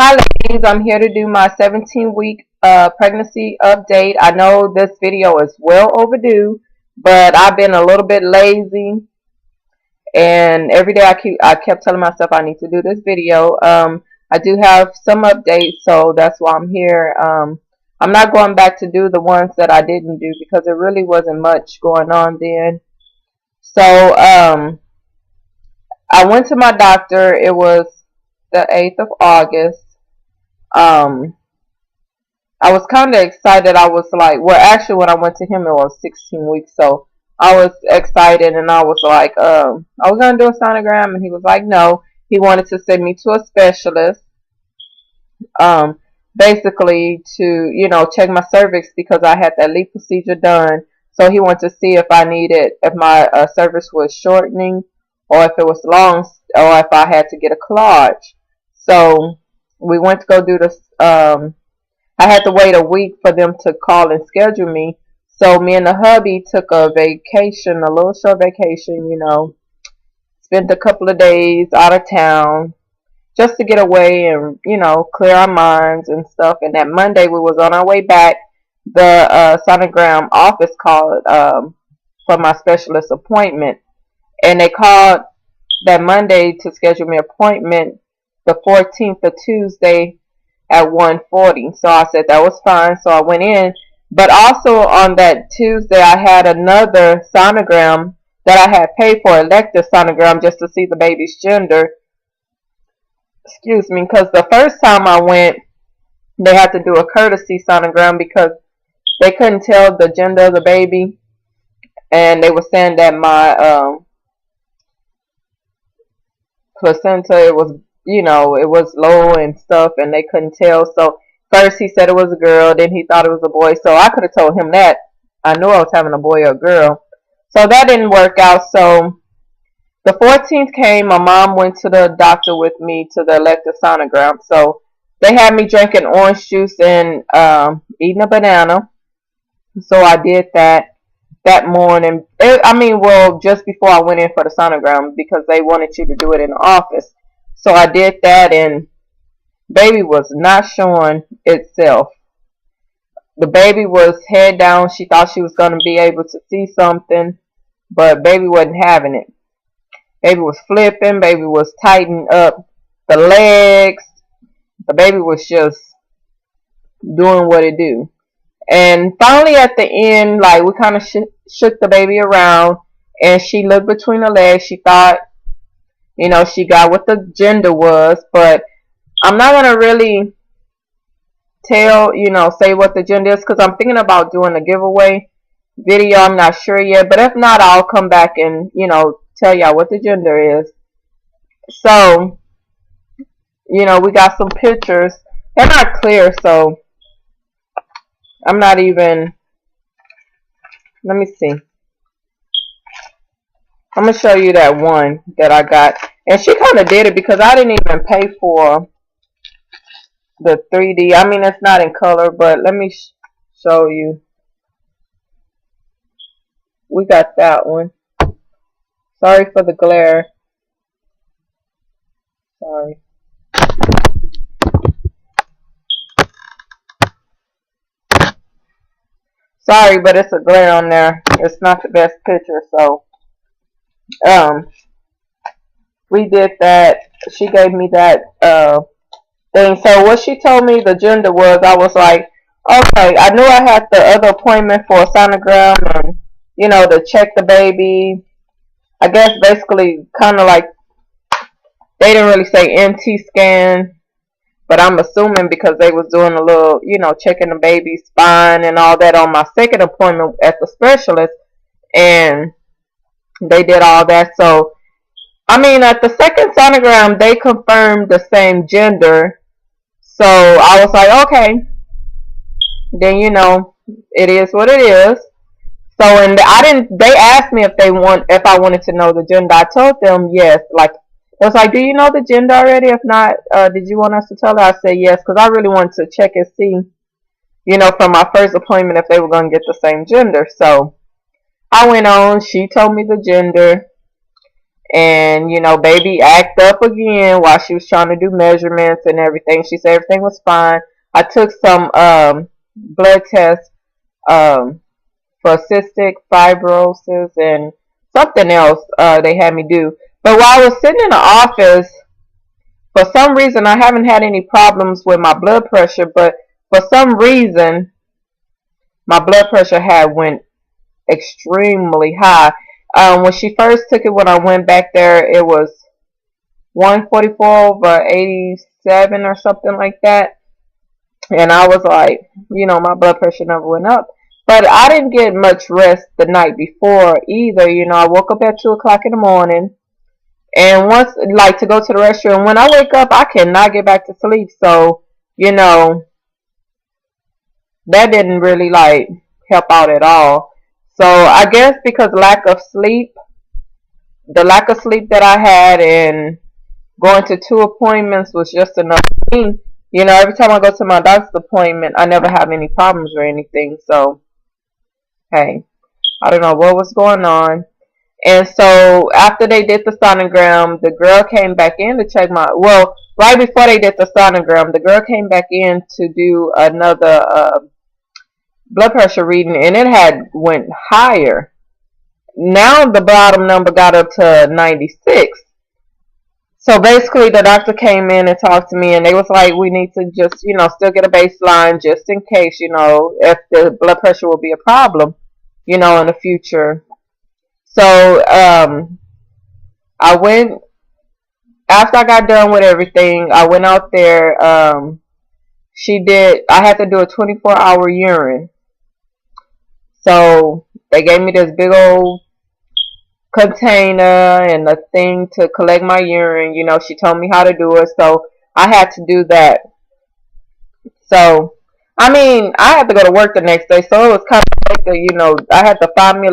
Hi ladies, I'm here to do my 17-week pregnancy update. I know this video is well overdue, but I've been a little bit lazy, and every day I kept telling myself I need to do this video. I do have some updates, so that's why I'm here. I'm not going back to do the ones that I didn't do because there really wasn't much going on then. So I went to my doctor. It was the 8th of August. Um, I was kind of excited. I was like, well, actually, when I went to him, it was 16 weeks. So I was excited, and I was like, I was gonna do a sonogram, and he was like, no. He wanted to send me to a specialist, um, basically to check my cervix because I had that leak procedure done. So he wanted to see if I needed, if my cervix was shortening, or if it was long, or if I had to get a collage. So we went to go do this. I had to wait a week for them to call and schedule me. So me and the hubby took a vacation, a little short vacation, spent a couple of days out of town just to get away and, clear our minds and stuff. And that Monday we was on our way back. The sonogram office called for my specialist appointment. And they called that Monday to schedule me an appointment the 14th, the Tuesday, at 1:40. So I said that was fine. So I went in. But also on that Tuesday, I had another sonogram that I had paid for, elective sonogram, just to see the baby's gender. Excuse me, because the first time I went, they had to do a courtesy sonogram because they couldn't tell the gender of the baby. And they were saying that my placenta, it was low and stuff, and they couldn't tell. So first he said it was a girl, then he thought it was a boy. So I could have told him that. I knew I was having a boy or a girl. So that didn't work out. So the 14th came. My mom went to the doctor with me to the elective sonogram. So they had me drinking orange juice and eating a banana. So I did that morning. Just before I went in for the sonogram because they wanted you to do it in the office. So I did that, and baby was not showing itself. The baby was head down. She thought she was going to be able to see something, but baby wasn't having it. Baby was flipping. Baby was tightening up the legs. The baby was just doing what it do. And finally at the end, like, we kind of shook the baby around, and she looked between the legs. She thought, she got what the gender was, but I'm not going to really say what the gender is because I'm thinking about doing a giveaway video. I'm not sure yet, but if not, I'll come back and, tell y'all what the gender is. So, we got some pictures. They're not clear, so I'm not even, let me see. I'm going to show you that one that I got. And she kind of did it because I didn't even pay for the 3D. I mean, it's not in color, but let me show you. We got that one. Sorry for the glare. Sorry. Sorry, but it's a glare on there. It's not the best picture, so we did that. She gave me that thing. So what she told me the gender was, I was like, okay. I knew I had the other appointment for a sonogram and to check the baby. I guess basically kind of like, they didn't really say NT scan, but I'm assuming because they was doing a little, checking the baby's spine and all that on my second appointment at the specialist, and they did all that. So I mean, at the second sonogram, they confirmed the same gender. So I was like, okay, then it is what it is. So, and they asked me if I wanted to know the gender. I told them yes. Like, it was like, do you know the gender already? If not, did you want us to tell her? I said yes, because I really wanted to check and see, from my first appointment if they were going to get the same gender. So I went on. She told me the gender. And, you know, baby act up again while she was trying to do measurements and everything. She said everything was fine. I took some blood tests um, for cystic fibrosis and something else they had me do. But while I was sitting in the office, for some reason I haven't had any problems with my blood pressure, but for some reason my blood pressure had went extremely high. When she first took it, when I went back there, it was 144/87 or something like that. And I was like, you know, my blood pressure never went up. But I didn't get much rest the night before either. You know, I woke up at 2 o'clock in the morning. And once, like, to go to the restroom, when I wake up, I cannot get back to sleep. So, you know, that didn't really, like, help out at all. So, I guess because lack of sleep, the lack of sleep that I had and going to 2 appointments was just enough for me. You know, every time I go to my doctor's appointment, I never have any problems or anything. So, hey, I don't know what was going on. And so after they did the sonogram, the girl came back in to check my, well, right before they did the sonogram, the girl came back in to do another blood pressure reading, and it had went higher. Now the bottom number got up to 96. So basically the doctor came in and talked to me, and they was like, we need to just, you know, still get a baseline just in case, you know, if the blood pressure will be a problem, you know, in the future. So I went, after I got done with everything, I went out there. I had to do a 24-hour urine. So they gave me this big old container and a thing to collect my urine. You know, she told me how to do it, so I had to do that. So, I mean, I had to go to work the next day, so it was kind of like, you know, I had to find me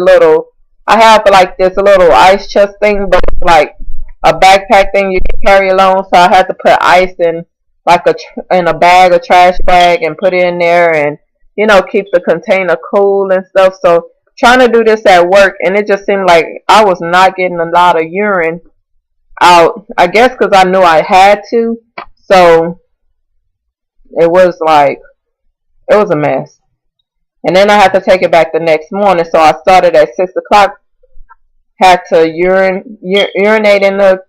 I have like this little ice chest thing, but it's like a backpack thing you can carry along. So I had to put ice in like in a bag, a trash bag, and put it in there, and you know, keep the container cool and stuff. So trying to do this at work, and it just seemed like I was not getting a lot of urine out. I guess because I knew I had to. So it was a mess. And then I had to take it back the next morning. So I started at 6 o'clock, had to urinate in the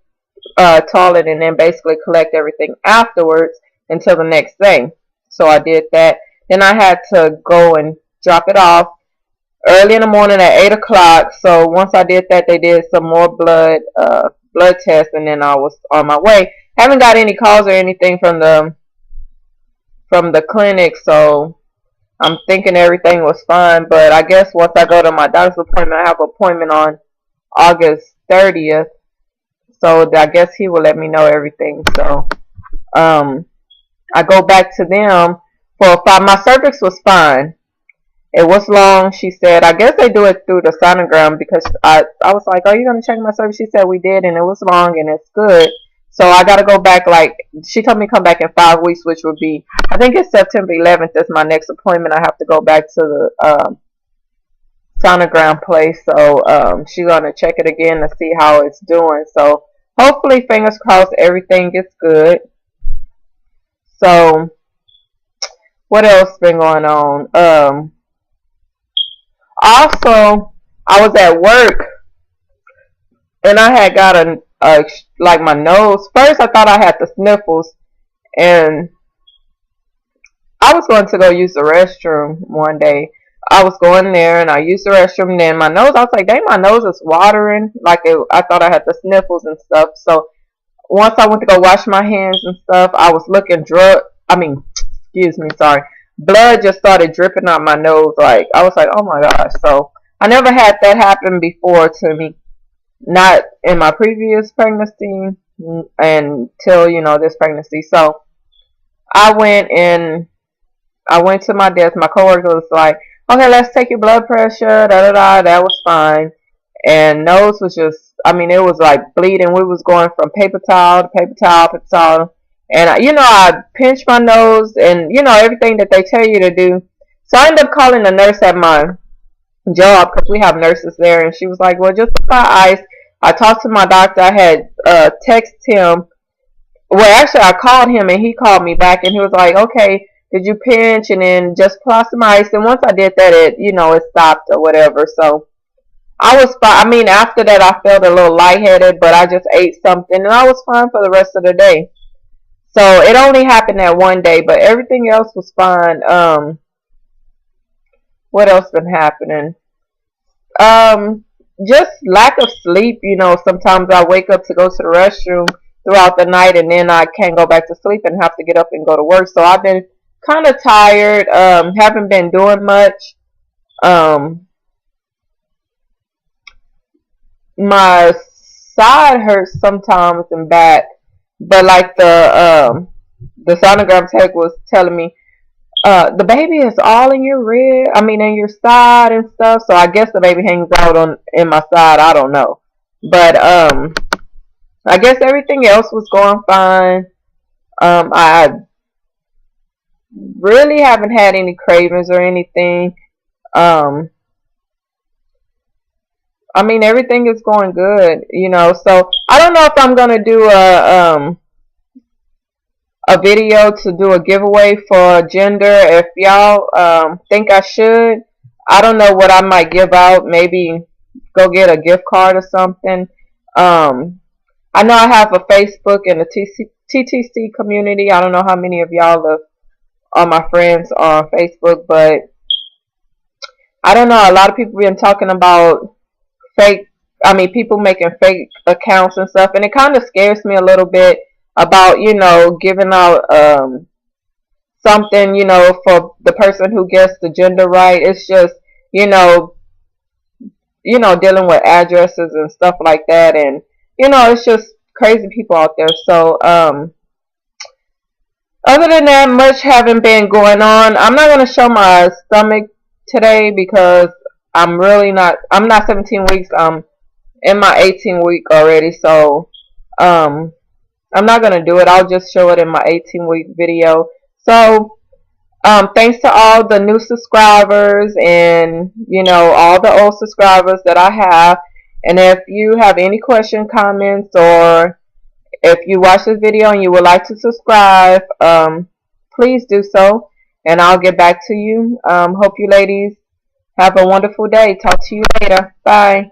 toilet, and then basically collect everything afterwards until the next day. So I did that. Then I had to go and drop it off early in the morning at 8 o'clock. So once I did that, they did some more blood tests, and then I was on my way. Haven't got any calls or anything from the clinic, so I'm thinking everything was fine. But I guess once I go to my doctor's appointment, I have an appointment on August 30th. So I guess he will let me know everything. So I go back to them for 5. My cervix was fine. It was long, she said. I guess they do it through the sonogram, because I was like, are you going to check my cervix? She said we did, and it was long, and it's good. So I got to go back, like, she told me to come back in 5 weeks, which would be, I think it's September 11th is my next appointment. I have to go back to the sonogram place. So she's going to check it again to see how it's doing. So hopefully, fingers crossed, everything gets good. So what else been going on? Also, I was at work, and I had got like my nose. First, I thought I had the sniffles, and I was going to go use the restroom one day. I was going there, and I used the restroom, and then my nose, I was like, dang, my nose is watering. I thought I had the sniffles and stuff. So once I went to go wash my hands and stuff, I was looking blood just started dripping out my nose. Like, I was like, oh my gosh. So I never had that happen before to me. Not in my previous pregnancy until, you know, this pregnancy. So I went to my desk. My coworker was like, okay, let's take your blood pressure. That was fine. And nose was just, I mean, it was like bleeding. We was going from paper towel to paper towel, paper towel. And, you know, I pinched my nose and, you know, everything that they tell you to do. So I ended up calling the nurse at my job, because we have nurses there. And she was like, well, just apply ice. I talked to my doctor. I had texted him. Well, actually, I called him and he called me back and he was like, "Okay, did you pinch and then just apply some ice?" And once I did that, it stopped or whatever. So I was fine. I mean, after that, I felt a little lightheaded, but I just ate something and I was fine for the rest of the day. So it only happened that one day, but everything else was fine. What else been happening? Um, just lack of sleep. Sometimes I wake up to go to the restroom throughout the night, and then I can't go back to sleep and have to get up and go to work. So I've been kind of tired. Haven't been doing much. Um, my side hurts sometimes and back, but like the sonogram tech was telling me, the baby is all in your rib. I mean, in your side and stuff. So I guess the baby hangs out on in my side. I don't know, but I guess everything else was going fine. I really haven't had any cravings or anything. Um, I mean, everything is going good. So I don't know if I'm gonna do a video to do a giveaway for gender. If y'all think I should, I don't know what I might give out. Maybe go get a gift card or something. I know I have a Facebook and a TTC community. I don't know how many of y'all are my friends on Facebook, but I don't know. A lot of people been talking about fake. I mean, people making fake accounts and stuff, and it kind of scares me a little bit about giving out something for the person who gets the gender right. It's just you know dealing with addresses and stuff like that, and it's just crazy people out there. So other than that, much haven't been going on. I'm not going to show my stomach today because I'm not 17 weeks. I'm in my 18 week already. So um I'm not going to do it. I'll just show it in my 18-week video. So thanks to all the new subscribers and all the old subscribers that I have. And if you have any question, comments, or if you watch this video and you would like to subscribe, please do so, and I'll get back to you. Hope you ladies have a wonderful day. Talk to you later. Bye.